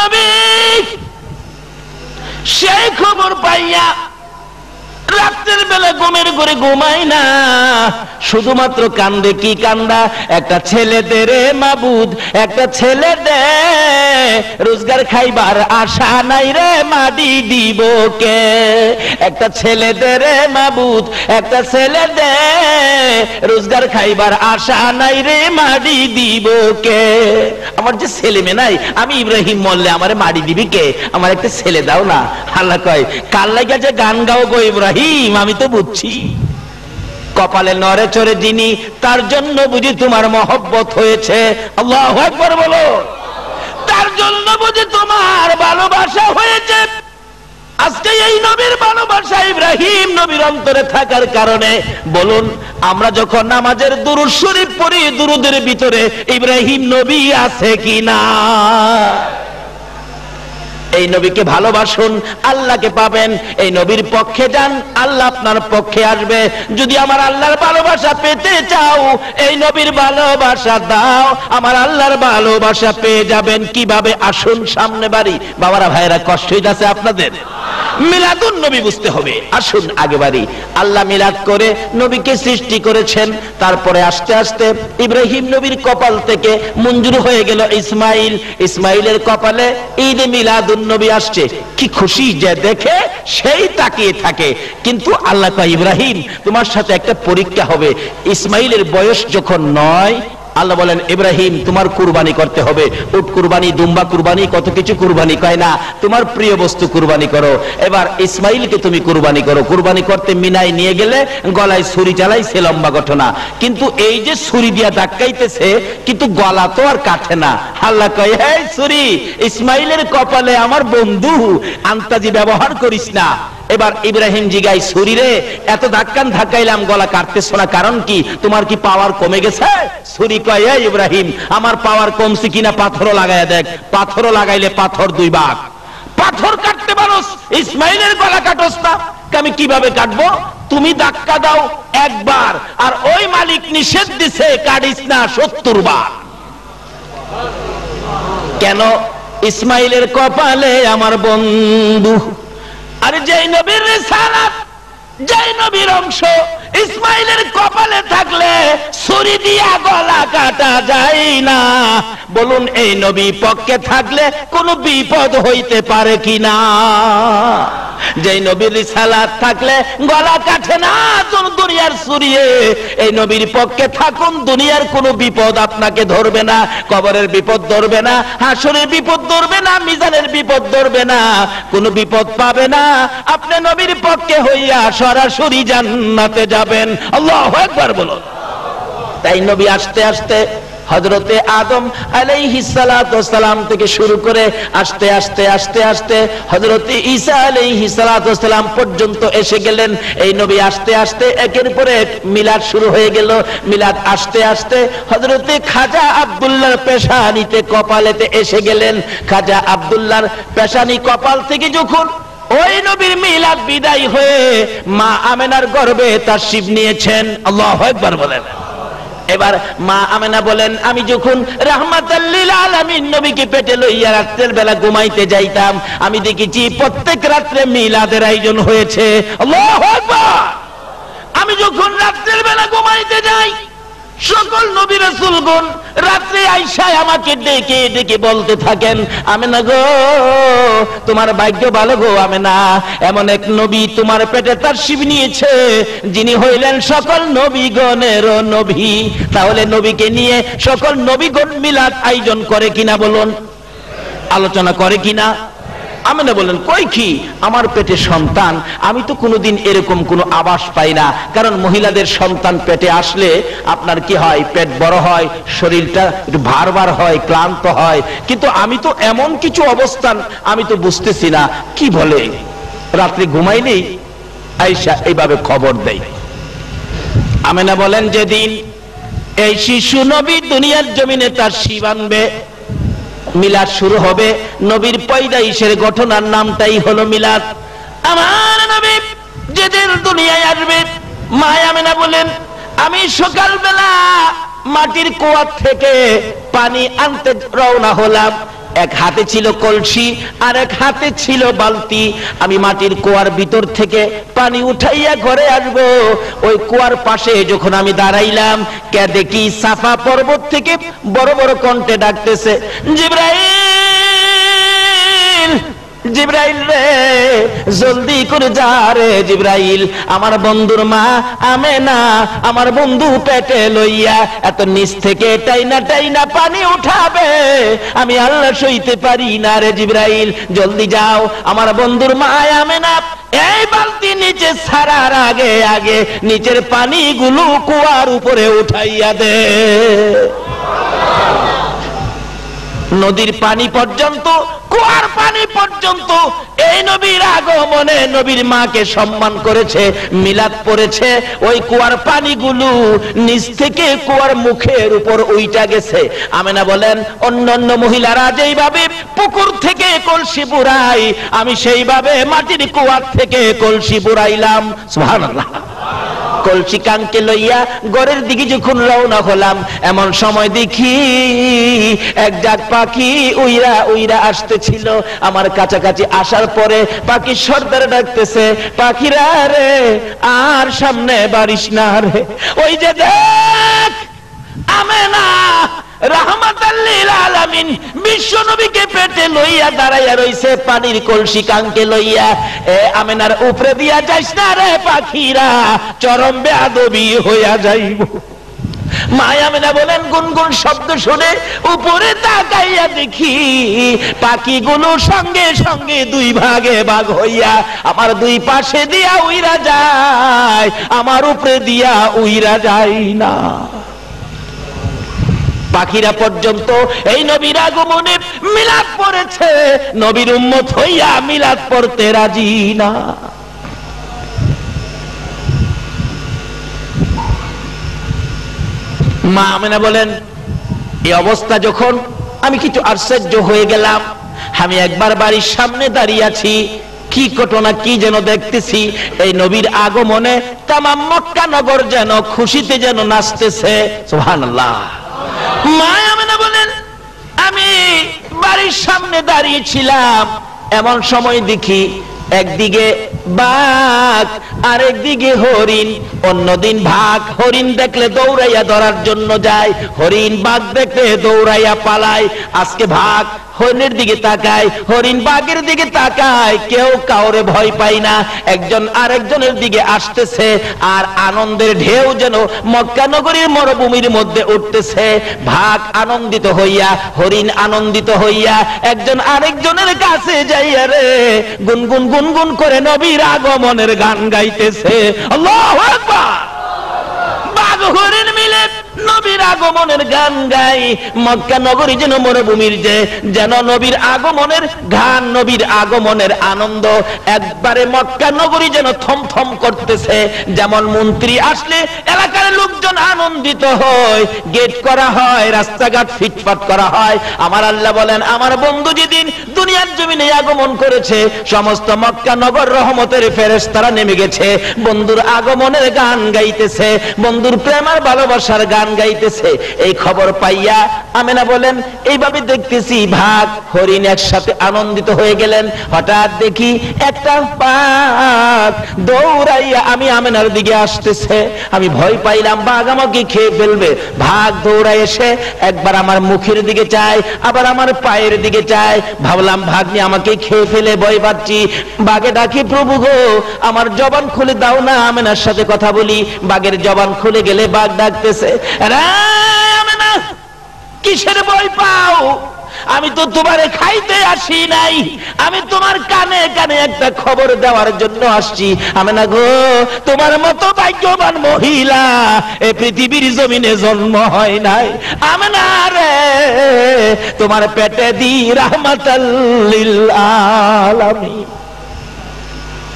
নবী সেই খবর পাইয়া রাতের বেলা ঘুমের ঘরে ঘুমাই না, শুধুমাত্র কান্দে। কি কান্দা? একটা ছেলে দে রে মাবুদ, একটা ছেলে দে, রোজগার খাইবার আশা নাই রে, মাটি দিব কে? একটা ছেলে দে রে মাবুদ, একটা ছেলে দে, রোজগার খাইবার আশা নাই রে, মাটি দিব কে? আমার যে ছেলে মেয়ে নাই, আমি ইব্রাহিম মরলে আমারে মাটি দিবি কে? আমার একটা ছেলে দাও না। আল্লাহ কয়, কার লাগা যে গান গাও গো ইব্রাহিম, আমি তো বুঝছি। কপালে নড়ে চড়ে যিনি, তার জন্য বুঝি তোমার মহব্বত হয়েছে। আল্লাহু আকবার বলো। তার জন্য বুঝি তোমার ভালোবাসা হয়েছে। আজকে এই নবীর ভালোবাসা ইব্রাহিম নবীর অন্তরে থাকার কারণে, বলুন আমরা যখন নামাজের দুরূদ শরীফ পড়ি, দুরূদের ভিতরে ইব্রাহিম নবী আছে কিনা? এই নবীকে ভালোবাসুন, আল্লাহকে পাবেন। এই নবীর পক্ষে যান, আল্লাহ আপনার পক্ষে আসবে। যদি আমার আল্লাহর ভালোবাসা পেতে চাও, এই নবীর ভালোবাসা দাও, আমার আল্লাহর ভালোবাসা পেয়ে যাবেন। কিভাবে? আসুন সামনে বাড়ি। বাবারা ভাইয়েরা, কষ্ট হইতাছে আপনাদের? মিলাদুন নবী বুঝতে হবে। আসুন আগে বাড়ি। আল্লাহ মিলাদ করে নবীকে সৃষ্টি করেছেন, তারপরে আস্তে আস্তে ইব্রাহিম নবীর কপাল থেকে মঞ্জুর হয়ে গেল ইসমাইল। ইসমাইলের কপালে ঈদ মিলাদুন নবী আসছে। কি খুশি যে দেখে সেই তাকিয়ে থাকে। কিন্তু আল্লাহ কয়, ইব্রাহিম তোমার সাথে একটা পরীক্ষা হবে। ইসমাইলের বয়স যখন 9, আল্লাহ বলেন ইব্রাহিম তোমার কুরবানি করতে হবে। উট কুরবানি, দুম্বা কুরবানি, কত কিছু কুরবানি কয় না, তোমার প্রিয় বস্তু কুরবানি করো। এবার ইসমাইলকে তুমি কুরবানি করো। কুরবানি করতে মিনায় নিয়ে গেলে গলায় ছুরি চালাইছে, লম্বা ঘটনা। কিন্তু এই যে ছুরি দিয়া ধাক্কাইতেছে, কিন্তু গলা তো আর কাটে না। আল্লাহ কয়, এই ছুরি ইসমাইলের কপালে আমার বন্ধু, আন্তাজি ব্যবহার করিস না। এবার ইব্রাহিম জিগাই, ছুরি রে এত ধাক্কাইলাম, গলা কাটতেছ না, কারণ কি? তোমার কি পাওয়ার কমে গেছে? ছুরি কয়, এই ইব্রাহিম আমার পাওয়ার কমছে কিনা পাথরও লাগাইয়া দেখ। পাথরও লাগাইলে পাথর 2 ভাগ। পাথর কাটতে পারোস, ইসমাইলের গলা কাটোস না। আমি কিভাবে কাটবো? তুমি ধাক্কা দাও 1 বার, আর ওই মালিক নিষেধ দিছে কাটিস না 70 বার। কেন? ইসমাইলের কপালে আমার বন্ধু। আর যেই নবীর রিসালাত, যেই নবীর অংশ ইসমাইলের কপালে থাকলে ছুরি দিয়া গলা কাটা যায় না। বলুন এই নবী পক্ষে থাকলে কোনো বিপদ হইতে পারে কিনা? যেই নবীর রিসালাত থাকলে গলা কাটে না দুনিয়ার ছুরিয়ে, এই নবীর পক্ষে থাকুন, দুনিয়ার কোনো বিপদ আপনাকে ধরবে না। কবরের বিপদ ধরবে না, হাসরের বিপদ ধরবে না, মিজানের বিপদ ধরবে না, কোনো বিপদ পাবে না। আপনি নবীর পক্ষে হইয়া সরাসরি জান্নাতে যাবেন। আল্লাহু আকবার বলুন। তাই নবী আস্তে আস্তে হযরতে আদম আলাইহিস সালাতু ওয়াস সালাম থেকে শুরু করে আস্তে আস্তে আস্তে আস্তে হযরতে ঈসা আলাইহিস সালাতু ওয়াস সালাম পর্যন্ত এসে গেলেন। এই নবী আস্তে আস্তে একের পর এক মিলাদ শুরু হয়ে গেল। মিলাদ আস্তে আস্তে হযরতে খাজা আব্দুল্লাহর পেশানিতে, কপালেতে এসে গেলেন। খাজা আব্দুল্লাহর পেশানি কপাল থেকে যখন ওই নবীর মিলাদ বিদায় হয়ে মা আমেনার গর্ভে তাশরীফ নিয়েছেন। আল্লাহু আকবার বলেন। এবার মা আমেনা বলেন, আমি যখন রাহমাতাল লিল আলামিন নবীকে পেটে লইয়া রাতের বেলা ঘুমাইতে যাইতাম, আমি দেখেছি প্রত্যেক রাত্রে মিলাদের আয়োজন হয়েছে। আল্লাহু আকবার। আমি যখন রাতের বেলা ঘুমাইতে যাই, সকল নবী রাসূলগণ রাত্রে আইসা আমাকে ডেকে ডেকে বলতে থাকেন, আমেনা গো তোমার ভাগ্য ভালো গো আমেনা, এমন এক নবী তোমার পেটে তাশরীফ নিয়েছে যিনি হইলেন সকল নবীগণের নবী। তাহলে নবীকে নিয়ে সকল নবীগণ মিলাদ আয়োজন করে কিনা বলুন, আলোচনা করে কিনা? আমেনা বলেন, কই কি আমার পেটে সন্তান, আমি তো কোনোদিন এরকম কোনো আভাস পাই না। কারণ মহিলাদের সন্তান পেটে আসলে আপনার কি হয়, পেট বড় হয়, শরীরটা একটু ভার ভার হয়, ক্লান্ত হয়, কিন্তু আমি তো এমন কিছু অবস্থান আমি তো বুঝতেছি না। কি বলে, রাত্রে ঘুমাইলেই আয়েশা এইভাবে খবর দেয়। আমেনা বলেন, যেদিন এই শিশু নবী দুনিয়ার জমিনে তার শিব আনবে, মিলাদ শুরু হবে, নবীর পয়দাইশের ঘটনার নামটাই হলো মিলাদ। আমার নবী যেদিন দুনিয়ায় আসবে, মা আমেনা বলেন, আমি সকালবেলা মাটির কুয়া থেকে পানি আনতে রওনা হলাম। এক হাতে ছিল কলসি আর এক হাতে ছিল বালতি। আমি মাটির কুয়ার ভিতর থেকে পানি উঠাইয়া ঘরে আসবো। ওই কুয়ার পাশে যখন আমি দাঁড়াইলাম, কে দেখি সাফা পর্বত থেকে বড় বড় কণ্ঠে ডাকতেছে, জিবরাইল, জিবরাইল রে, জলদি করে যা রে জিবরাইল, আমার বন্ধুর মা আমেনা আমার বন্ধু পেটে লইয়া এত নিচ থেকে টাইনা টাইনা পানি উঠাবে, আমি আল্লাহ সইতে পারি না রে জিবরাইল, জলদি যাও আমার বন্ধুর মা আমেনা এই বালতি নিচে ছাড়ার আগে আগে নিচের পানিগুলো কুয়ার উপরে উঠাইয়া দে। নদীর পানি পর্যন্ত, কুয়ার পানি পর্যন্ত এই নবীর আগমনে নবীর মাকে সম্মান করেছে, মিলাদ পড়েছে। ওই কুয়ার পানিগুলো নিচ থেকে কুয়ার মুখের উপর উইটা গেছে। আমেনা বলেন, অন্যান্য মহিলারা যেইভাবে পুকুর থেকে কলসি বুড়াই, আমি সেইভাবে মাটির কুয়ার থেকে কলসি বুড়াইলাম। সুবহানাল্লাহ। কলসি কানকে লইয়া ঘরের দিকে যখন রওনা হলাম, এমন সময় দেখি এক জাত পাখি উইরা উইরা আসতেছিল। আমার কাছাকাছি আসার পরে পাখি সর্দার ডাকতেছে, পাখিরা রে আর সামনে বাড়িস না রে, ওই যে দেখ আমেনা রাহমাতাল লিল আলামিন বিশ্ব নবীকে পেটে লইয়া দাঁড়াইয়া রইছে পানির কলসি কানকে লইয়া। এ আমেনার উপরে দিয়া যাইস না রে পাখিরা, চরম বেয়াদবি হইয়া যাইব। মা আমেনা বলেন, গুনগুন শব্দ শুনে উপরে তাকাইয়া দেখি পাখিগুলো সঙ্গে সঙ্গে দুই ভাগে ভাগ হইয়া আমার দুই পাশে দিয়া উইরা যায়, আমার উপরে দিয়া উইরা যায় না। পাখিরা পর্যন্ত এই নবীর আগমনে মিলাদ পড়েছে, নবীর উম্মত হইয়া মিলাদ পড়তে রাজি না। মা আমেনা বলেন, এই অবস্থা যখন আমি কিছু আশ্চর্য হয়ে গেলাম। আমি একবার বাড়ির সামনে দাঁড়িয়ে আছি, কি ঘটনা কি যেন দেখতেছি। এই নবীর আগমনে তামাম মক্কা নগর যেন খুশিতে যেন নাচতেছে। সুবহানাল্লাহ। মা আমেনা বলেন, আমি বাড়ির সামনে দাঁড়িয়েছিলাম, এমন সময় দেখি একদিকে বাঘ আর একদিকে হরিণ। অন্যদিন ভাগ হরিণ দেখলে দৌড়াইয়া ধরার জন্য যায়, হরিণ বাঘ দেখলে দৌড়াইয়া পালায়। আজকে ভাগ হরিণের দিকে তাকায়, হরিণ বাঘের দিকে তাকায়, কেউ কাউরে ভয় পায় না। একজন আরেকজনের দিকে আসতেছে, আর আনন্দের ঢেউ যেন মক্কা নগরীর মরুভূমির মধ্যে উঠতেছে। ভাগ আনন্দিত হইয়া, হরিণ আনন্দিত হইয়া একজন আরেকজনের কাছে যাইয়া রে গুনগুন গুনগুন করে নবীর আগমনের গান গাইতেছে। আল্লাহু আকবার। বাঘ হরিণ মিলে নবীর আগমনের গান গাই। মক্কা নগরী যেন মরুভূমির যেন নবীর আগমনের গান, নবীর আগমনের আনন্দ। একবারে মক্কা নগরী যেন থমথম করতেছে। যেমন মন্ত্রী আসলে এলাকার লোকজন আনন্দিত হয়, গেট করা হয়, রাস্তাঘাট ফিটফাট করা হয়। আমার আল্লাহ বলেন, আমার বন্ধু যেদিন দুনিয়ার জমিনে আগমন করেছে, সমস্ত মক্কা নগর রহমতের ফেরেশতারা নেমে গেছে, বন্ধুর আগমনের গান গাইতেছে, বন্ধুর প্রেম আর ভালোবাসার গান গাইতেছে। এই খবর পাইয়া আমেনা বলেন, এইভাবে দেখতেছি ভাগ হরিণ একসাথে আনন্দিত হয়ে গেলেন। হঠাৎ দেখি একটা বাঘ দৌড়াইয়া আমি আমেনার দিকে আসতেছে। আমি ভয় পাইলাম বাঘ আমাকে খেয়ে ফেলবে। ভাগ দৌড়াই এসে একবার আমার মুখের দিকে চায়, আবার আমার পায়ের দিকে চায়। ভাবলাম ভাগ নিয়ে আমাকে খেয়ে ফেলে, ভয় পাচ্ছি। বাঘে ডাকি, প্রভু গো আমার জবান খুলে দাও না, আমেনার সাথে কথা বলি। বাঘের জবান খুলে গেলে বাঘ ডাকতেছে, আমেনা কিসের ভয় পাও? আমি তো তোমারে খাইতে আসি নাই, আমি তোমার কানে কানে একটা খবর দেওয়ার জন্য আসছি। আমেনা গো, তোমার মতো ভাগ্যবান মহিলা এই পৃথিবীর জমিনে জন্ম হয় নাই। আমেনা রে, তোমার পেটে দি রাহমাতাল লিল আলামিন।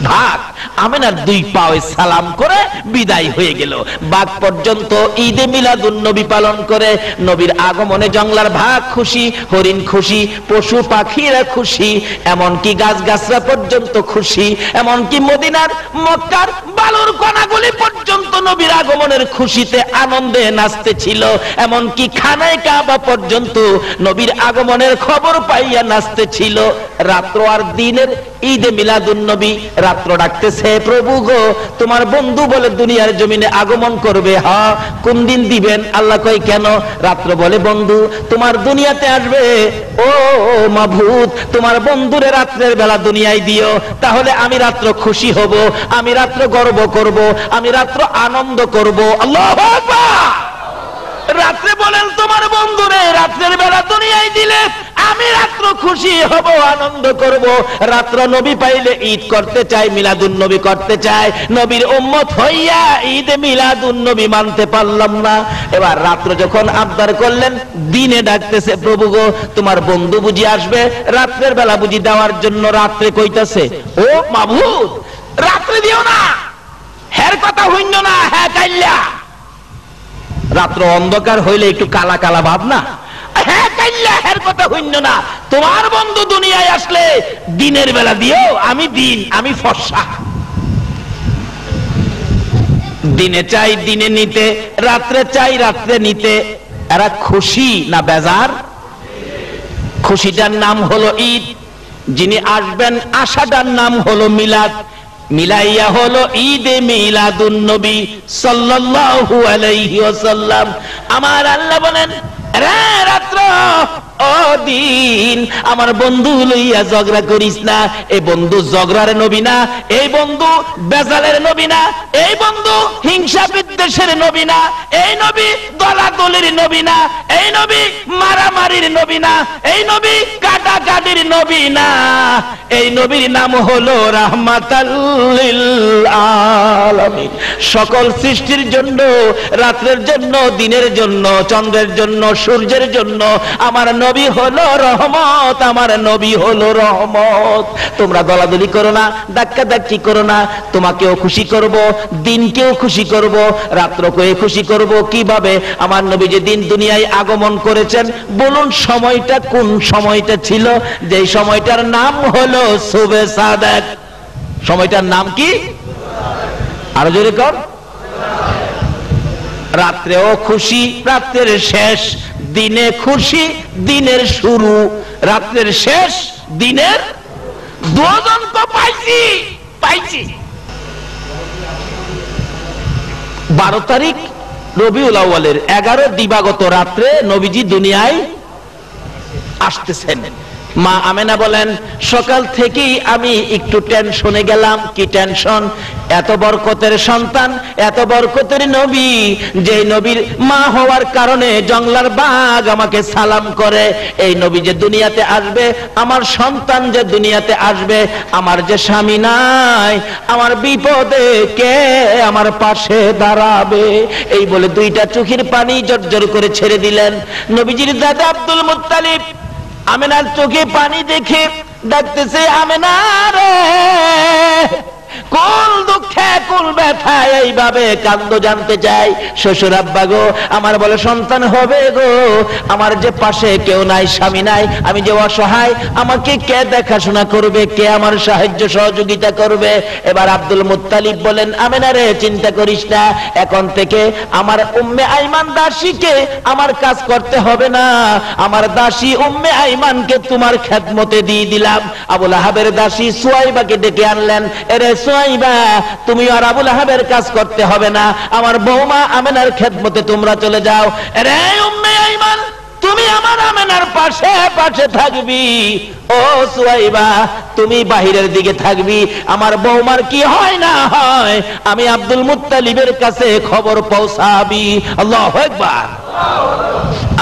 ভাগ আমেনার দুই পায়ে সালাম করে বিদায় হয়ে গেল। বাঘ পর্যন্ত ঈদে মিলাদুন নবী পালন করে। নবীর আগমনে জঙ্গলার ভাগ খুশি, হরিণ খুশি, পশু পাখিরা খুশি, এমনকি গাছগাছরা পর্যন্ত খুশি, এমনকি মদিনার মক্কার বালুর কণাগুলি পর্যন্ত নবীর আগমনের খুশিতে আনন্দে নাচতেছিল। এমনকি খানায় কাবা পর্যন্ত নবীর আগমনের খবর পাইয়া নাচতেছিল। রাত্র আর দিনের ঈদে মিলাদুন নবী। রাত্র ডাকতেছে, প্রভু গো, তোমার বন্ধু বলে দুনিয়ার জমিনে আগমন করবে। হ্যাঁ, কোন দিন দিবেন? আল্লাহ কয় কেন? রাত্র বলে, বন্ধু তোমার দুনিয়াতে আসবে। ও মাবুদ, তোমার বন্ধুরে রাত্রের বেলা দুনিয়ায় দিও, তাহলে আমি রাত্র খুশি হব, আমি রাত্র গর্ব করব, আমি রাত্র আনন্দ করব। আল্লাহু আকবার। রাত্রে বলেন তোমার বন্ধুরে রাত্রের বেলা দুনিয়ায় দিলে আমি রাত্র খুশি হব, আনন্দ করব। রাত্র নবী পাইলে ঈদ করতে চাই, মিলাদুন নবী করতে চাই। নবীর উম্মত হইয়া ঈদে মিলাদুন নবী মানতে পারলাম না। এবার রাত্র যখন আবদার করলেন, দিনে ডাকতেছে, প্রভু গো, তোমার বন্ধু বুঝি আসবে রাত্রের বেলা বুঝি দেওয়ার জন্য। রাত্রে কইতাছে, ও মাবুদ, রাত্রে দিও না, হের কথা হইল না, হ্যাঁ কাইল্লা। রাত্র অন্ধকার হইলে একটু কালা কালা ভাব না? হ্যাঁ কাইল্লা, হের কথা হইল না, তোমার বন্ধু দুনিয়ায় আসলে দিনের বেলা দিও, আমি দিন, আমি ফর্সা। দিনে চাই দিনে নিতে, রাত্রে চাই রাত্রে নিতে। এরা খুশি না বেজার? খুশিটার নাম হলো ঈদ, যিনি আসবেন আশাটার নাম হলো মিলাদ। মিলাইয়া হলো ঈদে মিলাদুন নবী সাল্লাল্লাহু আলাইহি ওয়াসাল্লাম। আমার আল্লাহ বলেন, রে রাত্র, ও দিন, আমার বন্ধু লইয়া ঝগড়া করিস না। এই বন্ধু ঝগড়ার নবী না, এই বন্ধু বেজালের নবী না, এই বন্ধু হিংসা বিদ্বেষের নবী না, এই নবী দলাদলির নবী না, এই নবী মারামারির নবী না, এই নবী কাটাকাটির নবী না। এই নবীর নাম হলো রাহমাতাল লিল আলামিন। সকল সৃষ্টির জন্য, রাত্রের জন্য, দিনের জন্য, চন্দ্রের জন্য, সূর্যের জন্য আমার নবী হলো রহমত, আমার নবী হলো রহমত। তোমরা দলাদলি করো না, ধাক্কা ধাক্কি করো না। তোমাকেও খুশি করব, দিনকেও খুশি করব, রাত্রকেও খুশি করব। কিভাবে? আমার নবী যে দিন দুনিয়ায় আগমন করেছেন, বলুন সময়টা কোন সময়টা ছিল? যে সময়টার নাম হলো সুবে সাদেক। সময়টার নাম কি? আরো জোরে কর। রাত্রেও খুশি, রাত্রের শেষ, দিনে খুশি, দিনের শুরু। রাত্রের শেষ, দিনের দুজন তো পাইছি পাইছি। 12 তারিখ রবিউল আউয়ালের 11 দিবাগত রাত্রে নবীজি দুনিয়ায় আসতেছেন। মা আমেনা বলেন, সকাল থেকেই আমি একটু টেনশনে গেলাম। কি টেনশন? এত বরকতের সন্তান, এত বরকতের নবী, যে নবীর মা হওয়ার কারণে জঙ্গলার বাঘ আমাকে সালাম করে। এই নবী যে দুনিয়াতে আসবে, আমার সন্তান যে দুনিয়াতে আসবে, আমার যে স্বামী নাই, আমার বিপদে কে আমার পাশে দাঁড়াবে? এই বলে দুইটা চোখের পানি জর্জর করে ছেড়ে দিলেন। নবীজির দাদা আব্দুল মুত্তালিব আমেনার চোখে পানি দেখে ডাকতেছে, আমেনা রে, কোন দুঃখে কোন ব্যথায় এইভাবে কান্দ জানতে চাই। শ্বশুর আব্বা গো, আমার বলে সন্তান হবে গো, আমার যে পাশে কেউ নাই, স্বামী নাই, আমি যে অসহায়, আমাকে কে দেখাশোনা করবে, কে আমার সাহায্য সহযোগিতা করবে? এবার আব্দুল মুত্তালিব বলেন, আমেনা রে, চিন্তা করিস না, এখন থেকে আমার উম্মে আইমান দাসীকে আমার কাজ করতে হবে না, আমার দাসী উম্মে আইমানকে তোমার খেদমতে দিয়ে দিলাম। আবুল আহাবের দাসী সুয়াইবাকে ডেকে আনলেন, এরে সুয়াইবা, তুমি আর আবুল আহাবের কাজ করতে হবে না, আমার বৌমা আমেনার খেদমতে তোমরা চলে যাও। এরে উম্মে আইমান, তুমি আমার আমেনার পাশে পাশে থাকবি। ও সুয়াইবা, তুমি বাহিরের দিকে থাকবি, আমার বৌমার কি হয় না হয় আমি আব্দুল মুত্তালিবের কাছে খবর পৌঁছাবি। আল্লাহু আকবার।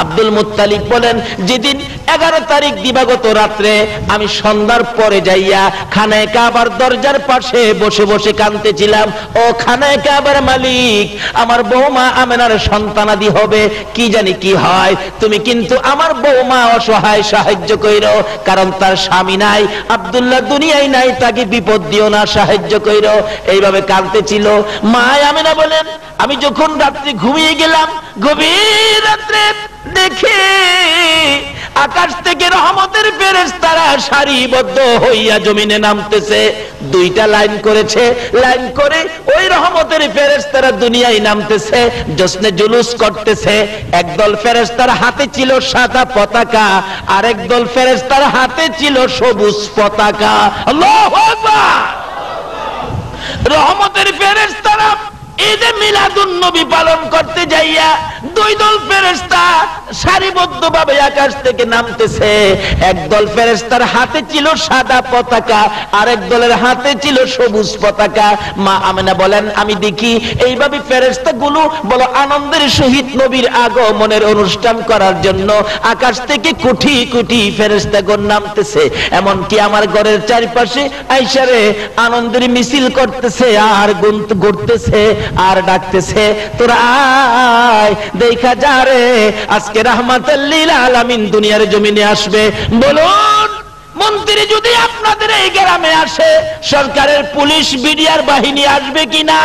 আব্দুল মুত্তালিব বলেন, যেদিন 11 তারিখ দিবাগত রাত্রে আমি সন্ধ্যার পরে যাইয়া খানায়ে কাবার দরজার পাশে বসে বসে কাঁদতেছিলাম। ও খানায়ে কাবার মালিক, আমার বৌমা আমেনার সন্তানাদি হবে, কি জানি কি হয়, তুমি কিন্তু আমার বৌমা অসহায়, সাহায্য কইরো, কারণ তার স্বামী নাই, আব্দুল্লাহ দুনিয়ায় নাই, তাকে বিপদ দিও না, সাহায্য কইরো। এইভাবে কাঁদতেছিল। মা আমেনা বলেন, আমি যখন রাত্রে ঘুমিয়ে গেলাম, গভীর রাত্রে দেখে আকাশ থেকে রহমতের ফেরেশতারা সারিবদ্ধ হইয়া জমিনে নামতেছে। 2টা লাইন করেছে, লাইন করে ওই রহমতের ফেরেশতারা দুনিয়ায় নামতেছে, জশ্নে জুলুস করতেছে। একদল ফেরেশতার হাতে ছিল সাদা পতাকা, আর একদল ফেরেশতার হাতে ছিল সবুজ পতাকা। আল্লাহু আকবার। রহমতের ফেরেশতারা ঈদে মিলাদুন নবী পালন করতে যাইয়া 2 দল ফেরেশতা সারিবদ্ধভাবে আকাশ থেকে নামতেছে। একদল ফেরেশতার হাতে ছিল সাদা পতাকা, আরেক দলের হাতে ছিল সবুজ পতাকা। মা আমেনা বলেন, আমি দেখি এইভাবে ফেরেশতাগুলো বলো আনন্দের সহিত নবীর আগমনের অনুষ্ঠান করার জন্য আকাশ থেকে কোটি কোটি ফেরেশতাগণ নামতেছে। এমনকি আমার ঘরের চারপাশে আইসারে আনন্দের মিছিল করতেছে, আর ঘুরতেছে, আর ডাকতেছে, তোরা আয় দেখা যা রে, আজকে রাহমাতাল লিল আলামিন দুনিয়ার জমিনে আসবে। বলুন, মন্ত্রী যদি আপনাদের এই গ্রামে আসে, সরকারের পুলিশ বিডিআর বাহিনী আসবে কিনা?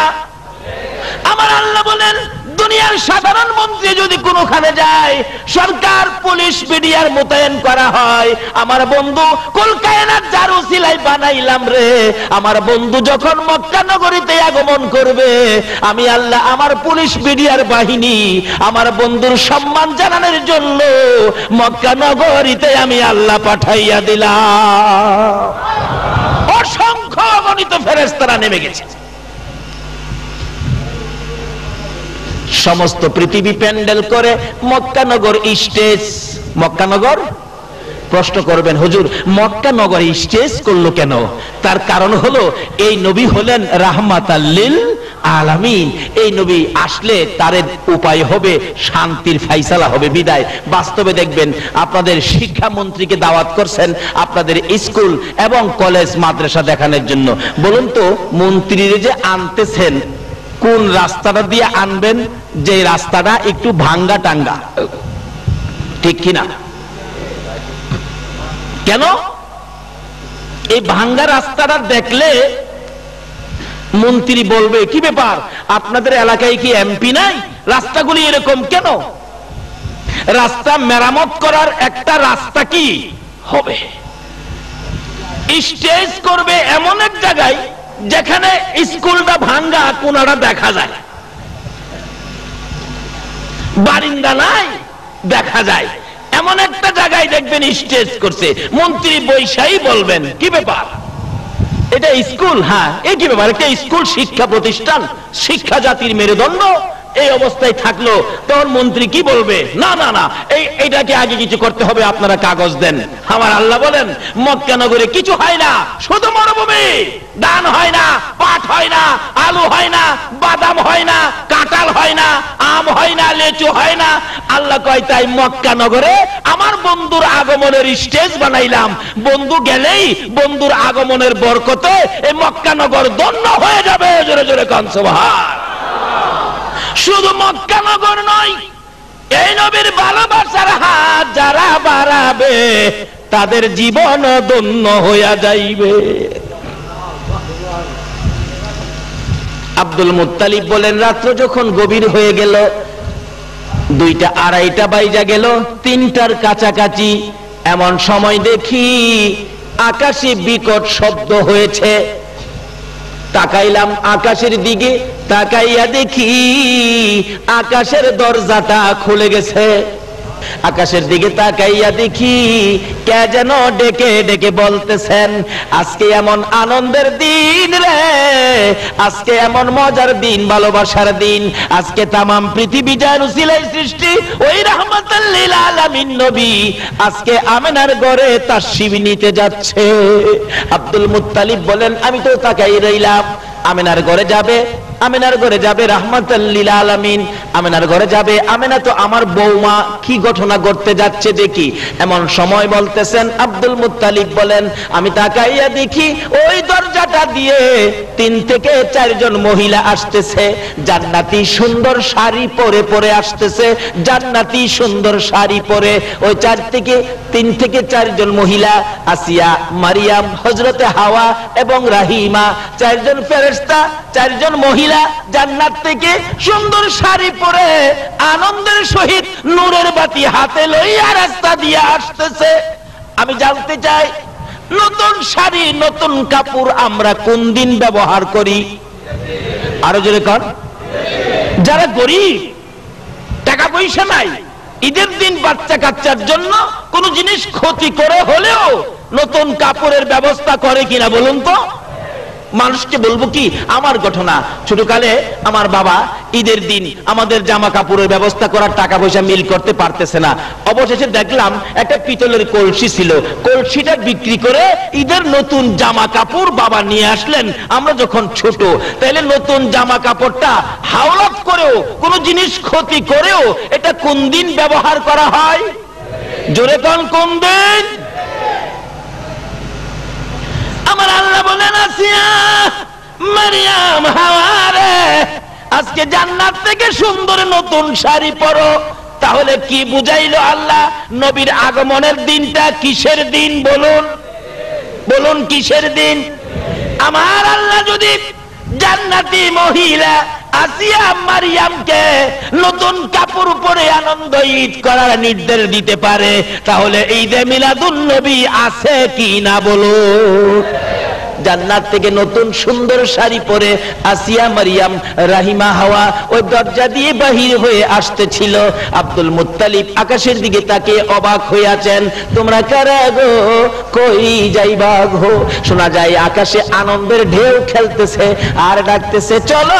আমার আল্লাহ বলেন, দুনিয়ার সাধারণ মন্ত্রী যদি কোনোখানে যায়, সরকার পুলিশ বিডিআর মোতায়েন করা হয়। আমার বন্ধু কলকায়নাত যার উসিলায় বানাইলাম রে, আমার বন্ধু যখন মক্কা নগরীতে আগমন করবে, আমি আল্লাহ আমার পুলিশ বিডিআর বাহিনী আমার বন্ধুর সম্মান জানানোর জন্য মক্কা নগরীতে আমি আল্লাহ পাঠাইয়া দিলাম। অসংখ্য অগণিত ফেরেশতারা নেমে গেছে। সমস্ত পৃথিবী প্যান্ডেল করে মক্কা নগর স্টেজ। মক্কা নগর, প্রশ্ন করবেন, হুজুর মক্কা নগর স্টেজ করলো কেন? তার কারণ হলো, এই নবী হলেন রাহমাতাল লিল আলামিন। এই নবী আসলে তার উপায় হবে শান্তির ফাইসালা হবে বিদায়। বাস্তবে দেখবেন, আপনাদের শিক্ষামন্ত্রীকে দাওয়াত করছেন আপনাদের স্কুল এবং কলেজ মাদ্রাসা দেখানোর জন্য। বলুন তো, মন্ত্রীরে যে আনতেছেন, কোন রাস্তাটা দিয়ে আনবেন? যে রাস্তাটা একটু ভাঙ্গা টাঙ্গা, ঠিক কিনা? কেন? এই ভাঙ্গা রাস্তাটা দেখলে মন্ত্রী বলবে, কি ব্যাপার, আপনাদের এলাকায় কি এমপি নাই? রাস্তাগুলি এরকম কেন? রাস্তা মেরামত করার একটা রাস্তা কি হবে? স্টেজ করবে এমন এক জায়গায় যেখানে স্কুলটা ভাঙ্গা, কোনাটা দেখা যায়, বারিন্দা নাই, দেখা যায়, এমন একটা জায়গায় দেখবেন স্টেজ করছে। মন্ত্রী বৈশাই বলবেন, কি ব্যাপার, এটা স্কুল? হ্যাঁ। এই কি ব্যাপার, এটা স্কুল, শিক্ষা প্রতিষ্ঠান, শিক্ষা জাতির মেরুদণ্ড। এই অবস্থায় থাকলো তখন মন্ত্রী কি বলবে? না না না, এইটাকে আগে কিছু করতে হবে, আপনারা কাগজ দেন। আমার আল্লাহ বলেন, মক্কা নগরে কিছু হয় না, শুধু মরুভূমি। ধান হয় না, পাট হয় না, আলু হয় না, বাদাম হয় না, কাঁঠাল হয় না, আম হয় না, লেচু হয় না। আল্লাহ কয়, তাই মক্কা নগরে আমার বন্ধুর আগমনের স্টেজ বানাইলাম। বন্ধু গেলেই বন্ধুর আগমনের বরকতে এই মক্কা নগর ধন্য হয়ে যাবে। জোরে জোরে কান সুবহান। শুধু মক্কা নগর নয়, এই নবীর ভালোবাসার হাত যারা বাড়াবে, তাদের জীবন ধন্য হইয়া যাইবে। আব্দুল মুত্তালিব বলেন, রাত্র যখন গভীর হয়ে গেল, 2টা 2:30 বাইজা গেল, 3টার কাছাকাছি, এমন সময় দেখি আকাশে বিকট শব্দ হয়েছে। তাকাইলাম আকাশের দিকে, তাকাইয়া দেখি আকাশের দরজাটা খুলে গেছে। আকাশের দিকে তাকাইয়া দেখি কে যেন ডেকে ডেকে বলতেছেন, আজকে এমন আনন্দের দিন রে, আজকে এমন মজার দিন, ভালোবাসার দিন, আজকে তামাম পৃথিবীটার উসিলায় সৃষ্টি ওই রাহমাতাল লিল আলামিন নবী আজকে আমেনার ঘরে তাশরিফ নিতে যাচ্ছে। আব্দুল মুত্তালিব বলেন, আমি তো তাকাই রইলাম, আমেনার ঘরে যাবে, আমিনার ঘরে যাবে রাহমাতাল লিল আলামিন, আমিনার ঘরে যাবে। আমিনা তো আমার বৌমা, কি ঘটনা ঘটতে যাচ্ছে দেখি। এমন সময় বলতেছেন আব্দুল মুত্তালিব বলেন, আমি তাকাইয়া দেখি ওই দরজাটা দিয়ে 3 থেকে 4 জন মহিলা আসতেছে, জান্নাতি সুন্দর শাড়ি পরে পরে আসতেছে, জান্নাতি সুন্দর শাড়ি পরে। ওই 3 থেকে 4 জন মহিলা, আসিয়া, মারিয়াম, হযরতে হাওয়া এবং রাহিমা, 4 জন ফেরেশতা, 4 জন মহিলা জান্নাত থেকে সুন্দর শাড়ি পরে আনন্দের সহিত নূরের বাতি হাতে লইয়া রাস্তা দিয়ে আসতেছে। আমি জানতে চাই, নতুন শাড়ি নতুন কাপড় আমরা কোন দিন ব্যবহার করি? আরো জোরে কর। যারা গরিব, টাকা পয়সা নাই, ঈদের দিন বাচ্চা কাচ্চার জন্য কোন জিনিস ক্ষতি করে হলেও নতুন কাপড়ের ব্যবস্থা করে কিনা বলুন তো? মানুষকে বলবো কি, আমার ঘটনা, ছোটকালে আমার বাবা ঈদের দিন আমাদের জামা কাপড়ের ব্যবস্থা করার টাকা পয়সা মিল করতে পারতেছে না। অবশেষে দেখলাম একটা পিতলের কলসি ছিল, কলসিটা বিক্রি করে ঈদের নতুন জামা কাপড় বাবা নিয়ে আসলেন। আমরা যখন ছোট, তাইলে নতুন জামা কাপড়টা হাওলাত করেও, কোন জিনিস ক্ষতি করেও এটা কোন দিন ব্যবহার করা হয়? জোরে কোন দিন? আমার আল্লাহ বলেন, আসিয়া, মারিয়াম, হাওয়ারে, আজকে জান্নাত থেকে সুন্দর নতুন শাড়ি পরো। তাহলে কি বুঝাইলো আল্লাহ? নবীর আগমনের দিনটা কিসের দিন বলুন? বলুন কিসের দিন? আমার আল্লাহ যদি জান্নাতি মহিলা আসিয়া মারিয়ামকে নতুন কাপড় পরে আনন্দ ঈদ করার নির্দেশ দিতে পারে, তাহলে ঈদে মিলাদুন নবী আছে কি না বলুন? জান্নাত থেকে নতুন সুন্দর শাড়ি পরে আসিয়া, মারিয়াম, রাহিমা, হাওয়া ওই দরজা দিয়ে বাহির হয়ে আসতেছিল। আব্দুল মুত্তালিব আকাশের দিকে তাকিয়ে অবাক হয়ে আছেন। তোমরা কারা গো, কই যাইবা গো? শোনা যায় আকাশে আনন্দের ঢেউ খেলতেছে আর ডাকতেছে, চলো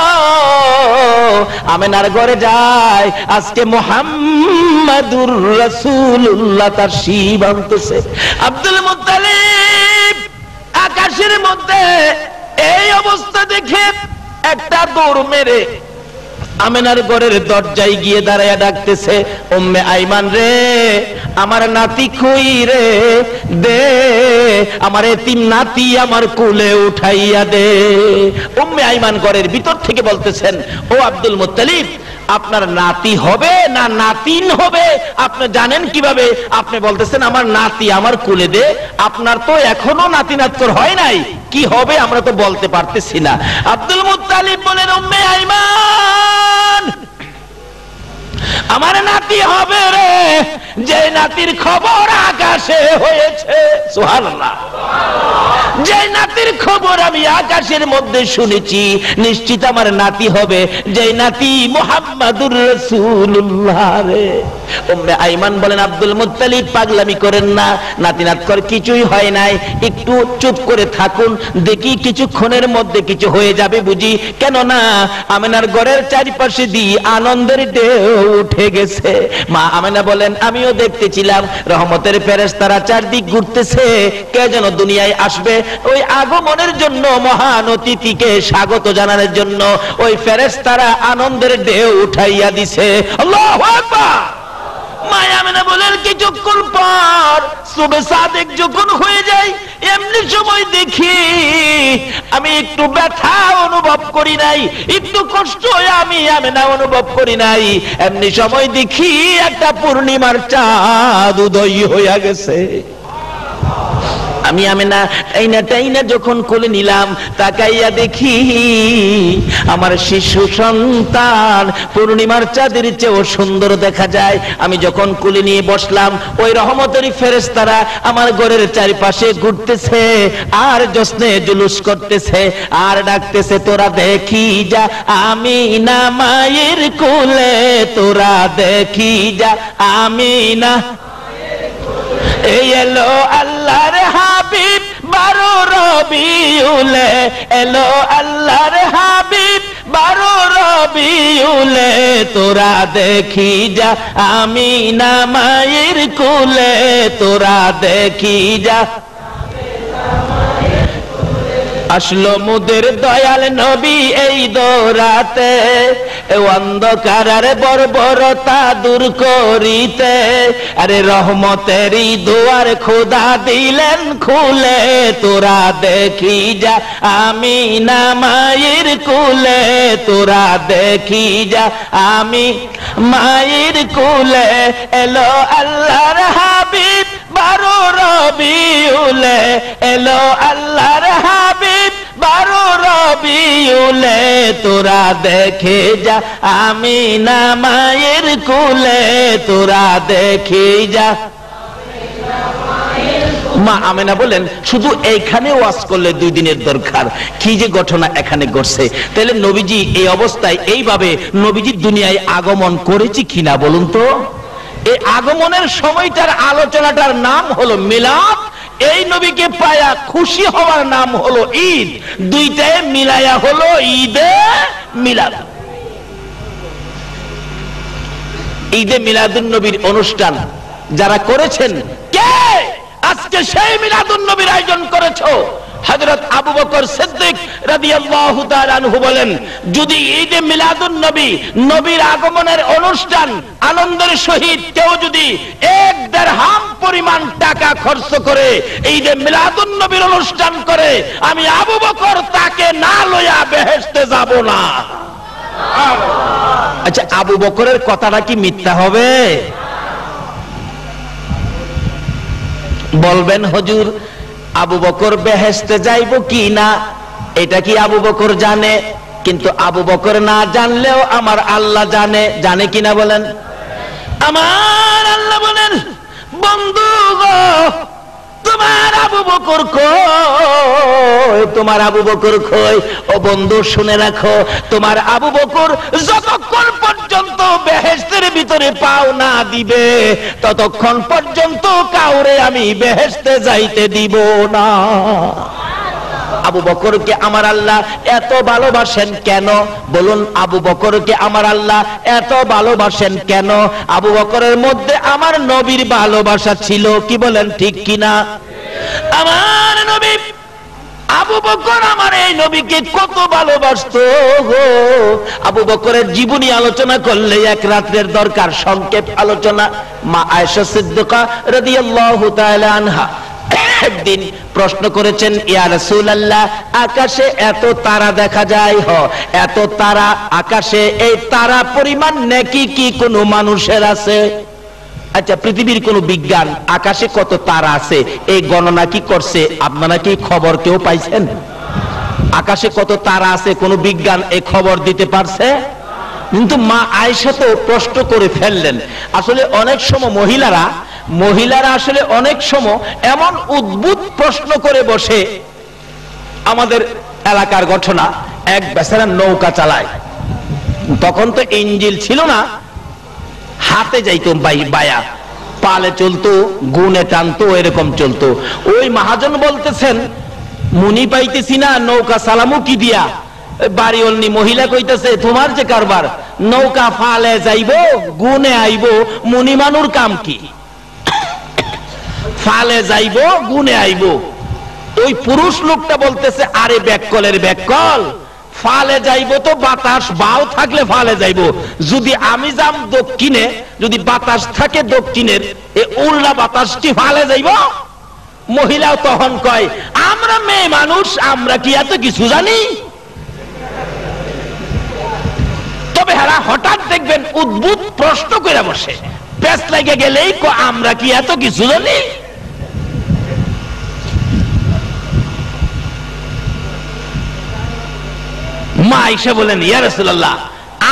আমিনার ঘরে যাই, আজকে মুহাম্মাদুর রাসূলুল্লাহ তার শিব আনতেছে। আব্দুল মুত্তালিব আকাশের মধ্যে এই অবস্থা দেখে একটা দৌড় মেরে আমিনার ঘরের দরজায় গিয়ে দাঁড়ায় ডাকতেছে, উম্মে আইমান রে, আমার নাতি কই রে, দে আমার এতিম নাতি আমার কোলে উঠাইয়া দে। উম্মে আইমান ঘরের ভিতর থেকে বলতেছেন, ও আব্দুল মুত্তালিব, আপনার নাতি হবে না নাতিন হবে আপনি জানেন কিভাবে? আপনি বলতেছেন আমার নাতি আমার কোলে দে, আপনার তো এখনো নাতি নাতর হয় নাই, কি হবে আমরা তো বলতে পারতেছি না। আব্দুল মুত্তালিব বলেন, উম্মে আইমান, আমার নাতি হবে রে, যে নাতির খবর আকাশে হয়েছে। সুবহানাল্লাহ। যে নাতির খবর আমি আকাশের মধ্যে শুনেছি, নিশ্চিত আমার নাতি হবে, যে নাতি মুহাম্মাদুর রাসূলুল্লাহ রে। উম্মে আইমান বলেন, আব্দুল মুত্তালিব পাগলামি করেন না, নাতি নাতকর কিছুই হয় নাই, একটু চুপ করে থাকুন, দেখি কিছুক্ষণের মধ্যে কিছু হয়ে যাবে বুঝি। কেন না আমিনার ঘরের চারিপাশে দিয়ে আনন্দের ঢেউ উঠে গেছে। মা আমিনা বলেন, আমিও দেখতেছিলাম রহমতের ফেরেশতারা চারদিক ঘুরতেছে, কে যেন দুনিয়ায় আসবে, ওই আগমনের জন্য, মহান অতিথিকে স্বাগত জানানোর জন্য ওই ফেরেশতারা আনন্দের ঢেউ উঠাইয়া দিছে। আল্লাহু আকবার। মায়া আমিনা বলেন, কিছুক্ষণ পর সুবে সাদেক যখন হয়ে যায়, এমনি সময় দেখি আমি একটু ব্যথা অনুভব করি নাই, একটু কষ্ট আমি আমিনা অনুভব করি নাই। এমনি সময় দেখি একটা পূর্ণিমার চাঁদ উদয় হইয়া গেছে। আমি আমিনা টাইনা যখন কোলে নিলাম, তাকাইয়া দেখি আমার শিশু সন্তান পূর্ণিমার চাঁদের চেয়েও সুন্দর দেখা যায়। আমি যখন কোলে নিয়ে বসলাম, ওই রহমতের ফেরেশতারা আমার ঘরের চারিপাশে ঘুরতেছে আর জশ্নে জুলুস করতেছে আর ডাকতেছে, তোরা দেখি যা আমিনা মায়ের কোলে, তোরা দেখি যা আমিনা। এই এলো আল্লাহর হাবিব 12 রবিউলে, এলো আল্লাহর হাবিব 12 রবিউলে, তোরা দেখি যা আমিনা মায়ের কোলে, তোরা দেখি যা। আসলো মুদের দয়াল নবী এই দৌরাতে, অন্ধকারের বর্বরতা দূর করিতে, আরে রহমতেরই দুয়ার খোদা দিলেন খুলে, তোরা দেখি যা আমি না মায়ের কুলে, তোরা দেখি যা আমি মায়ের কুলে, এলো আল্লাহর হাবিব 12 রবিউলে, এলো আল্লাহর হাবিব 12 রবিউলে, তোরা দেখে যা আমি না মায়ের কুলে, তোরা দেখে যা। মা আমেনা বলেন শুধু এইখানে ওয়াজ করলে 2 দিনের দরকার, কি যে ঘটনা এখানে ঘটছে। তাহলে নবীজি এই অবস্থায় এইভাবে নবীজি দুনিয়ায় আগমন করেছি কিনা বলুন তো। এই আগমনের সময়টার আলোচনাটার নাম হলো মিলাদ, এই নবীকে পায়া খুশি হওয়ার নাম হলো ঈদ, দুইটায় মিলায়া হলো ঈদে মিলাদ। ঈদে মিলাদুন নবীর অনুষ্ঠান যারা করেছেন, কে আজকে সেই মিলাদুন নবীর আয়োজন করেছো? হযরত আবু বকর সিদ্দিক রাদিয়াল্লাহু তাআলা আনহু বলেন, যদি ঈদে মিলাদুন নবী, নবীর আগমনের অনুষ্ঠান আনন্দের সহিত কেউ যদি 1 দিরহাম পরিমাণ টাকা খরচ করে ঈদে মিলাদুন নবীর অনুষ্ঠান করে, আমি আবু বকর তাকে না লইয়া বেহেশতে যাব না। আচ্ছা, আবু বকরের কথাটা কি মিথ্যা হবে? বলবেন হুজুর আবু বকর বেহেশতে যাইব কি না এটা কি আবু বকর জানে? কিন্তু আবু বকর না জানলেও আমার আল্লাহ জানে। জানে কিনা বলেন? আমার আল্লাহ বলেন, বন্ধু গো তোমার আবু বকর কই, তোমার আবু বকর কই? ও বন্ধু শুনে রাখো, তোমার আবু বকর যতক্ষণ পর্যন্ত বেহেশতের ভিতরে পাও না দিবে, ততক্ষণ পর্যন্ত কাউরে আমি বেহেশতে যাইতে দিব না। আবু বকরকে আমার আল্লাহ এত ভালোবাসেন কেন বলুন? আবু বকরকে আমার আল্লাহ এত ভালোবাসেন কেন? আবু বকরের মধ্যে আমার নবীর ভালোবাসা ছিল, কি বলেন ঠিক কিনা? আমার নবী আবু বকর আমার এই নবীকে কত ভালোবাসতো গো। আবু বকরের জীবনী আলোচনা করলে 1 রাতের দরকার, সংক্ষেপ আলোচনা। মা আয়েশা সিদ্দিকা রাদিয়াল্লাহু তাআলা আনহা একদিন প্রশ্ন করেছেন, ইয়া রাসূলুল্লাহ আকাশে এত তারা দেখা যায়, এত তারা আকাশে, এই তারা পরিমাণ নেকি কি কোনো মানুষের আছে? আচ্ছা, পৃথিবীর কোন বিজ্ঞান আকাশে কত তারা আছে এই গণনা কি করছে? আপনারা কি খবর কেউ পাইছেন? আকাশে কত তারা আছে কোন বিজ্ঞান এই খবর দিতে পারছে? কিন্তু মা আয়েশা তো প্রশ্ন করে ফেললেন। আসলে অনেক সময় মহিলারা আসলে অনেক সময় এমন উদ্ভুত প্রশ্ন করে বসে। আমাদের এলাকার ঘটনা, এক বেচারা নৌকা চালায়, তখন তো ইঞ্জিল ছিল না, হাতে যাইতো বায়া, পালে চলতো, গুনে টানতো, এরকম চলতো। ওই মহাজন বলতেছেন, মুনি পাইতেছি না, নৌকা চালামু কি দিয়া? বাড়িওয়ালি মহিলা কইতেছে, তোমার যে কারবার, নৌকা ফালে যাইব, গুনে আইব, মুনি মানুর কাম কি? ফালে যাইব, গুনে আইব। ওই পুরুষ লোকটা বলতেছে, আরে ব্যাককলের ব্যাককল, ফালে যাইব তো বাতাস বাও থাকলে ফালে যাইব, যদি আমি যাম দক্ষিণে, যদি বাতাস থাকে দক্ষিণের, এ উল্টা বাতাস কি ফালে যাইব? মহিলাও তখন কয়, আমরা মেয়ে মানুষ, আমরা কি এত কিছু জানি? তবে হারা হঠাৎ দেখবেন উদ্ভুত প্রশ্ন করে বসে, পেছ লাগে গেলেই আমরা কি এত কিছু জানি? মা আয়েশা বলেন, ইয়া রাসূলুল্লাহ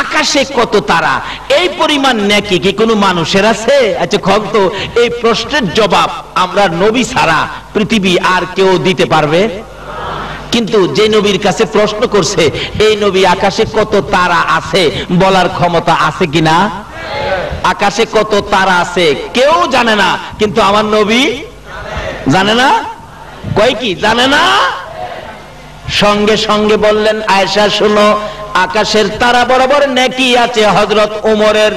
আকাশে কত তারা, এই পরিমাণ নেকি কি কোনো মানুষের আছে? আচ্ছা কম তো, এই প্রশ্নের জবাব আমরা নবী ছাড়া পৃথিবী আর কেউ দিতে পারবে? কিন্তু যে নবীর কাছে প্রশ্ন করছে, এই নবী আকাশে কত তারা আছে বলার ক্ষমতা আছে কিনা? আকাশে কত তারা আছে কেউ জানে না, কিন্তু আমার নবী জানে না। কয় কি জানে না? সঙ্গে সঙ্গে বললেন, আয়েশা শোনো, আকাশের তারা বরাবর নেকি আছে হযরত ওমরের।